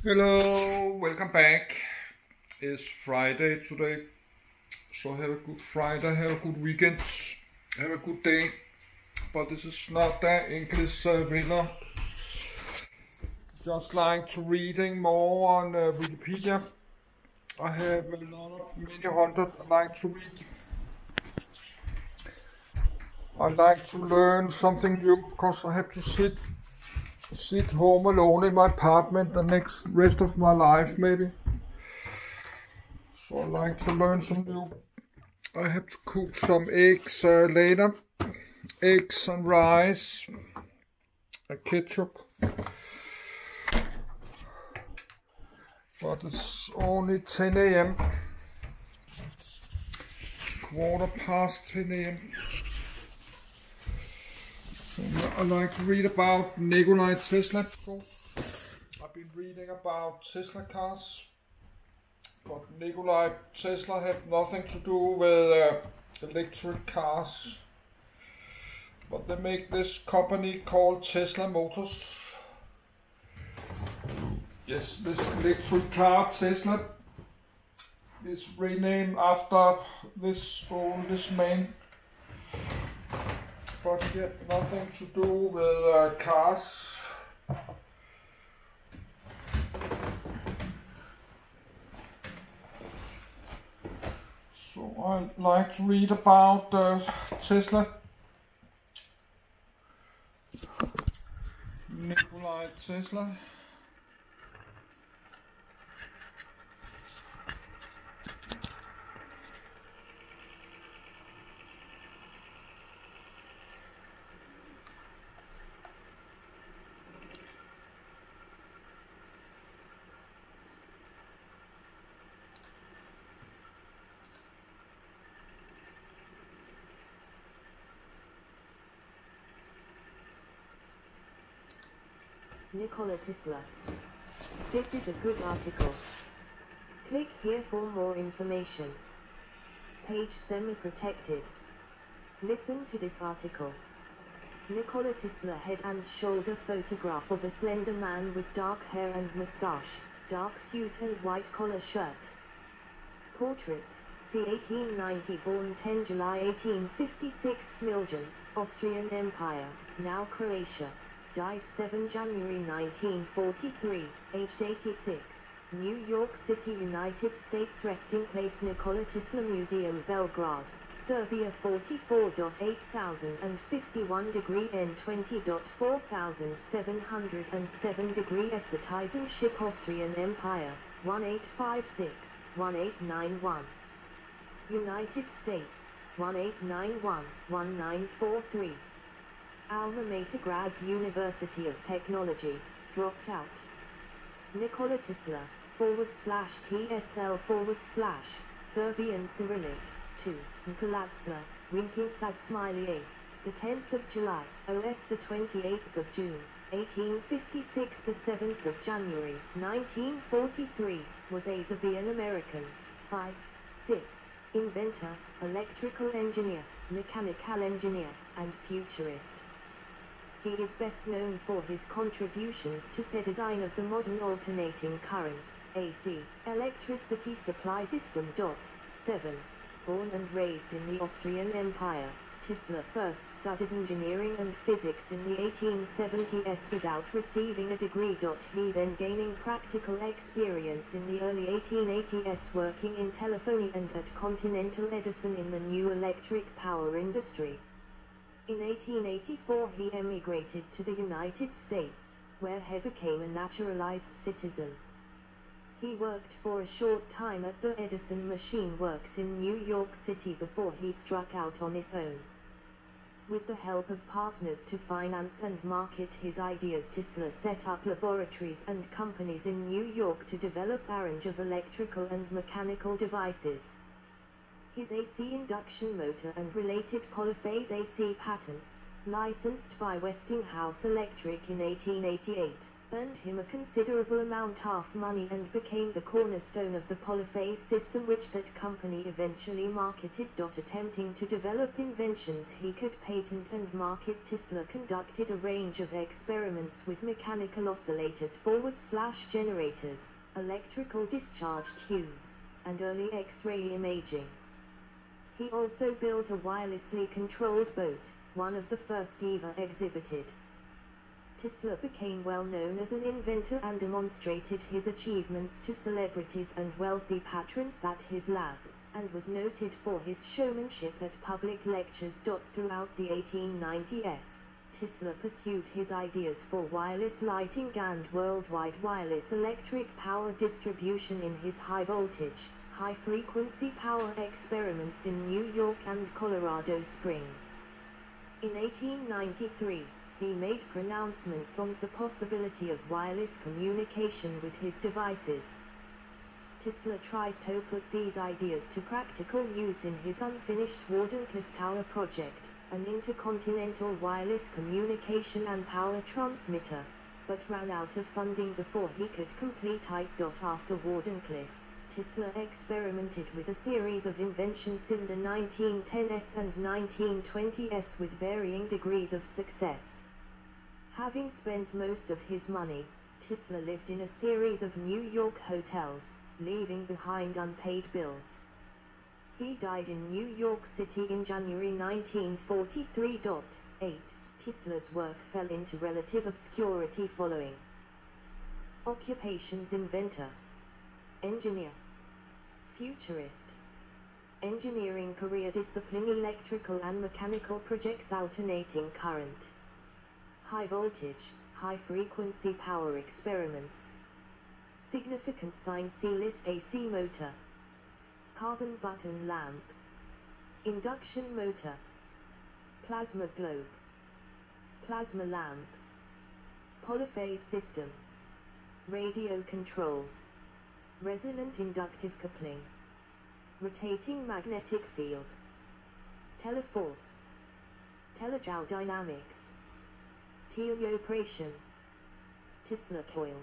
Hello, welcome back. It's Friday today, so have a good Friday, have a good weekend, have a good day. But this is not the English winner. Just like to reading more on Wikipedia. I have a lot of many hundred I like to read. I like to learn something new because I have to sit home alone in my apartment the rest of my life maybe. So I like to learn some new. I have to cook some eggs later. Eggs and rice and ketchup. But it's only 10 a.m. Quarter past 10 a.m. I like to read about Nikola Tesla, of course. I've been reading about Tesla cars, but Nikola Tesla have nothing to do with electric cars. But they make this company called Tesla Motors. Yes, this electric car Tesla is renamed after this man. But it has nothing to do with cars. So I like to read about Tesla. Nikola Tesla. Nikola Tesla. This is a good article. Click here for more information. Page semi-protected. Listen to this article. Nikola Tesla head and shoulder photograph of a slender man with dark hair and moustache, dark suit and white collar shirt. Portrait, c. 1890 born 10 July 1856 Smiljan, Austrian Empire, now Croatia. Died 7 January 1943, aged 86, New York City, United States. Resting place Nikola Tesla Museum, Belgrade, Serbia. 44.8051 degree N 20.4707 degree S. Citizenship Austrian Empire, 1856-1891. United States, 1891-1943. Alma Mater Graz University of Technology, dropped out. Nikola Tesla, /TSL Serbian Cyrillic, 2, Nikola Tesla, winking sad smiley. The 10th of July, OS the 28th of June, 1856. The 7th of January, 1943, was a Serbian American, 5, 6, inventor, electrical engineer, mechanical engineer, and futurist. He is best known for his contributions to the design of the modern alternating current, AC, electricity supply system. 7. Born and raised in the Austrian Empire, Tesla first studied engineering and physics in the 1870s without receiving a degree. He then gaining practical experience in the early 1880s working in telephony and at Continental Edison in the new electric power industry. In 1884 he emigrated to the United States, where he became a naturalized citizen. He worked for a short time at the Edison Machine Works in New York City before he struck out on his own. With the help of partners to finance and market his ideas, Tesla set up laboratories and companies in New York to develop a range of electrical and mechanical devices. His AC induction motor and related polyphase AC patents, licensed by Westinghouse Electric in 1888, earned him a considerable amount of money and became the cornerstone of the polyphase system which that company eventually marketed. Attempting to develop inventions he could patent and market, Tesla conducted a range of experiments with mechanical oscillators, /generators, electrical discharge tubes, and early X-ray imaging. He also built a wirelessly controlled boat, one of the first ever exhibited. Tesla became well known as an inventor and demonstrated his achievements to celebrities and wealthy patrons at his lab, and was noted for his showmanship at public lectures. Throughout the 1890s, Tesla pursued his ideas for wireless lighting and worldwide wireless electric power distribution in his high-voltage, high-frequency power experiments in New York and Colorado Springs. In 1893, he made pronouncements on the possibility of wireless communication with his devices. Tesla tried to put these ideas to practical use in his unfinished Wardenclyffe Tower project, an intercontinental wireless communication and power transmitter, but ran out of funding before he could complete it. After Wardenclyffe, Tesla experimented with a series of inventions in the 1910s and 1920s with varying degrees of success. Having spent most of his money, Tesla lived in a series of New York hotels, leaving behind unpaid bills. He died in New York City in January 1943. Tesla's work fell into relative obscurity following. Occupations: inventor, engineer, futurist. Engineering career discipline: electrical and mechanical projects, alternating current, high voltage, high frequency power experiments. Significant sign: C list. AC motor, carbon button lamp, induction motor, plasma globe, plasma lamp, polyphase system, radio control, resonant inductive coupling, rotating magnetic field, teleforce, telegeo-dynamics, teleoperation, Tesla coil,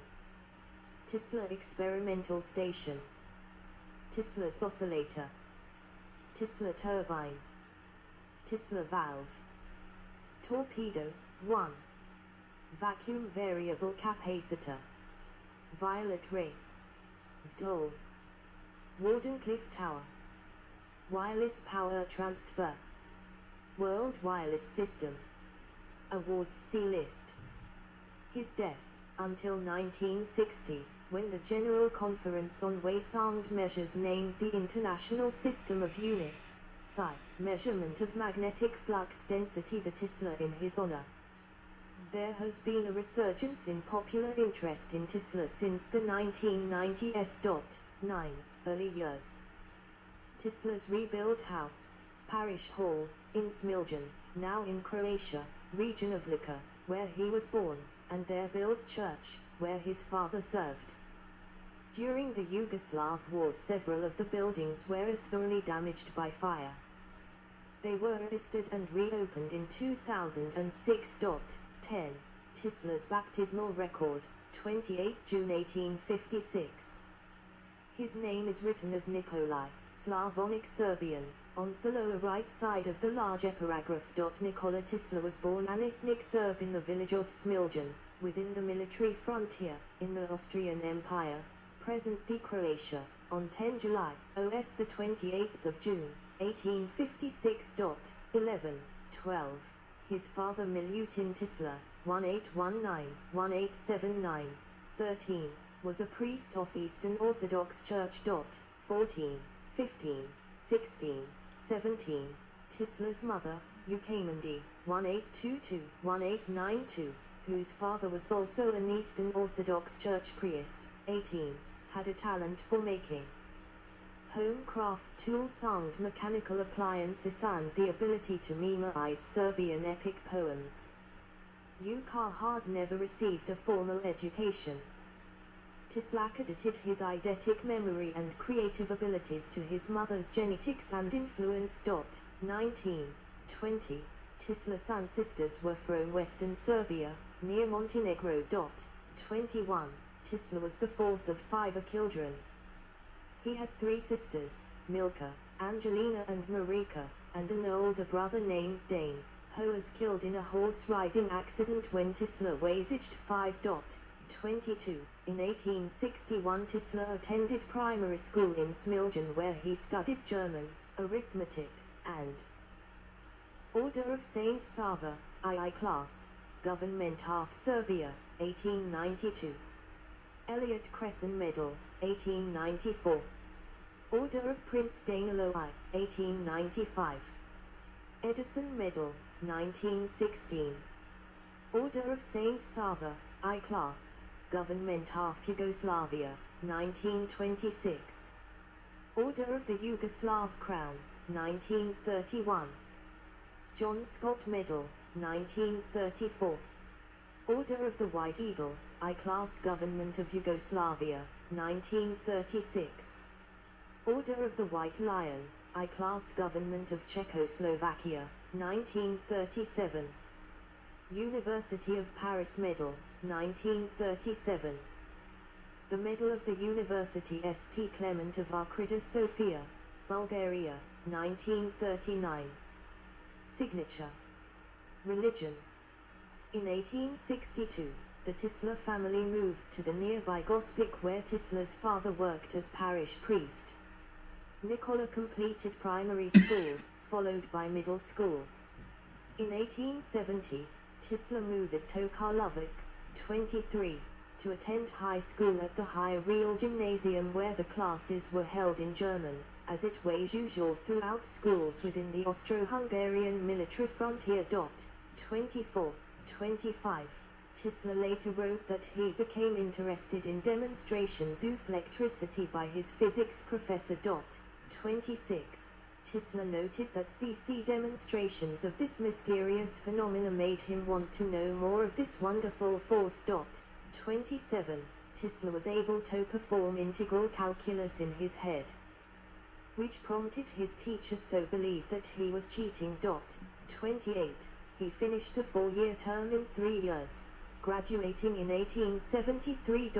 Tesla experimental station, Tesla's oscillator, Tesla turbine, Tesla valve, torpedo, 1, vacuum variable capacitor, violet ray, dole, Wardenclyffe Tower, wireless power transfer, World Wireless System, awards: C list. His death, until 1960, when the General Conference on Way-Sound Measures named the International System of Units, SI, measurement of magnetic flux density, the Tesla in his honor. There has been a resurgence in popular interest in Tesla since the 1990s. 9 early years. Tesla's rebuilt house, Parish Hall, in Smiljan, now in Croatia, region of Lika, where he was born, and their built church, where his father served. During the Yugoslav wars, several of the buildings were thoroughly damaged by fire. They were restored and reopened in 2006. 10. Tesla's baptismal record, 28 June 1856. His name is written as Nikola, Slavonic Serbian, on the lower right side of the large epigraph. Nikola Tesla was born an ethnic Serb in the village of Smiljan, within the military frontier, in the Austrian Empire, present-day Croatia, on 10 July, OS the 28th of June, 1856. 11, 12. His father Milutin Tesla, 1819-1879, 13, was a priest of Eastern Orthodox Church. 14, 15, 16, 17. Tesla's mother, Eukamandi, 1822-1892, whose father was also an Eastern Orthodox Church priest. 18, had a talent for making home craft tools and mechanical appliances and the ability to memorize Serbian epic poems. Yuka had never received a formal education. Tesla credited his eidetic memory and creative abilities to his mother's genetics and influence. 19, 20. Tisla's son sisters were from Western Serbia, near Montenegro. 21. Tisla was the fourth of 5 children. He had 3 sisters, Milka, Angelina and Marika, and an older brother named Dane, who was killed in a horse-riding accident when Tisla was aged 5. 22. In 1861 Tisla attended primary school in Smiljan where he studied German, arithmetic, and Order of Saint Sava, II class, Government of Serbia, 1892. Elliot Crescent Medal, 1894. Order of Prince Danilo I, 1895. Edison Medal, 1916. Order of Saint Sava, I class, Government of Yugoslavia, 1926. Order of the Yugoslav Crown, 1931. John Scott Medal, 1934. Order of the White Eagle, I-Class Government of Yugoslavia, 1936. Order of the White Lion, I-Class Government of Czechoslovakia, 1937. University of Paris Medal, 1937. The Medal of the University St. Clement of Ohrid Sofia, Bulgaria, 1939. Signature. Religion. In 1862, the Tisla family moved to the nearby Gospic where Tisla's father worked as parish priest. Nikola completed primary school, followed by middle school. In 1870, Tisla moved to Karlovac, 23, to attend high school at the High Real Gymnasium where the classes were held in German, as it was usual throughout schools within the Austro-Hungarian military frontier. 24, 25. Tisla later wrote that he became interested in demonstrations of electricity by his physics professor. 26. Tisla noted that VC demonstrations of this mysterious phenomena made him want to know more of this wonderful force. 27. Tisla was able to perform integral calculus in his head, which prompted his teachers to believe that he was cheating. 28. He finished a 4-year term in 3 years, graduating in 1873.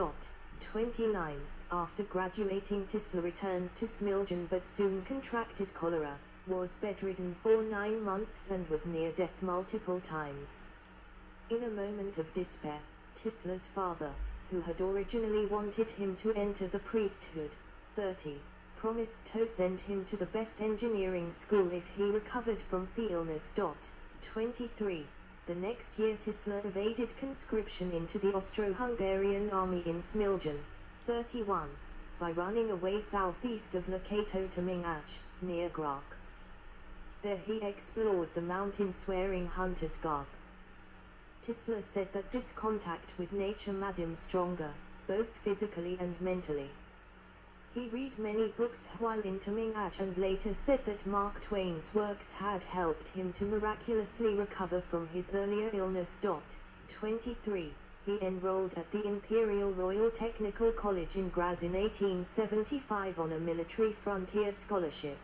29. After graduating, Tisla returned to Smiljan but soon contracted cholera, was bedridden for 9 months and was near death multiple times. In a moment of despair, Tisla's father, who had originally wanted him to enter the priesthood, 30, promised to send him to the best engineering school if he recovered from the illness. 23. The next year Tisla evaded conscription into the Austro-Hungarian army in Smiljan, 31, by running away southeast of Lakato to Mingac, near Grok. There he explored the mountain swearing hunter's garb. Tisla said that this contact with nature made him stronger, both physically and mentally. He read many books while in Mingac and later said that Mark Twain's works had helped him to miraculously recover from his earlier illness. 23. He enrolled at the Imperial Royal Technical College in Graz in 1875 on a military frontier scholarship.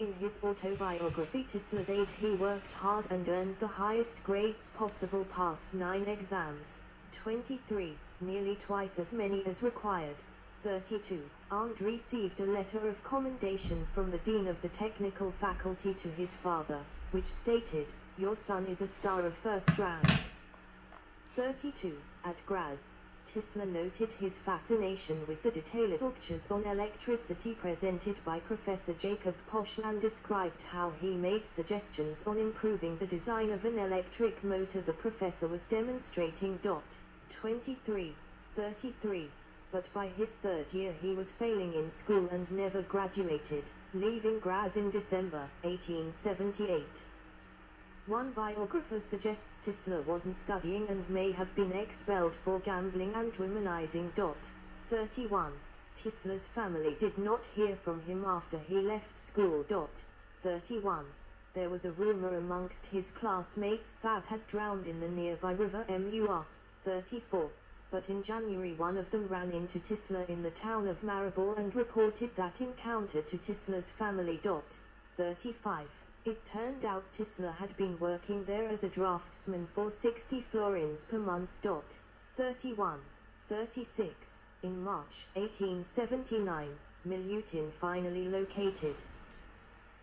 In his autobiography Tisla's Age, he worked hard and earned the highest grades possible, passed 9 exams, 23, nearly twice as many as required. 32. Arndt received a letter of commendation from the Dean of the Technical Faculty to his father, which stated, "Your son is a star of first rank." 32. At Graz, Tisla noted his fascination with the detailed lectures on electricity presented by Professor Jacob Posch and described how he made suggestions on improving the design of an electric motor the professor was demonstrating. 23. 33. But by his 3rd year he was failing in school and never graduated, leaving Graz in December 1878. One biographer suggests Tisla wasn't studying and may have been expelled for gambling and womanizing. 31. Tisla's family did not hear from him after he left school. 31. There was a rumor amongst his classmates that had drowned in the nearby river Mur. 34. But in January one of them ran into Tisla in the town of Maribor and reported that encounter to Tisla's family. 35. It turned out Tisla had been working there as a draftsman for 60 florins per month. 31. 36. In March 1879, Milutin finally located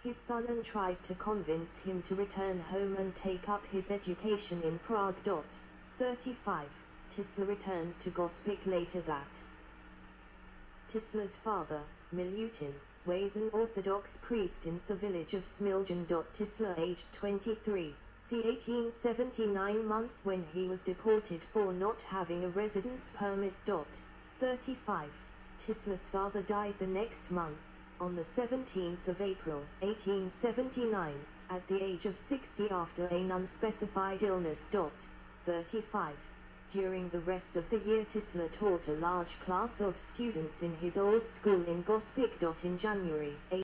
his son and tried to convince him to return home and take up his education in Prague. 35. Tisla returned to Gospic later that. Tisla's father, Milutin, was an Orthodox priest in the village of Smiljan. Tisla, aged 23, c. 1879 month when he was deported for not having a residence permit. 35. Tisla's father died the next month, on the 17th of April, 1879, at the age of 60 after an unspecified illness. 35. During the rest of the year Tisla taught a large class of students in his old school in Gospic. In January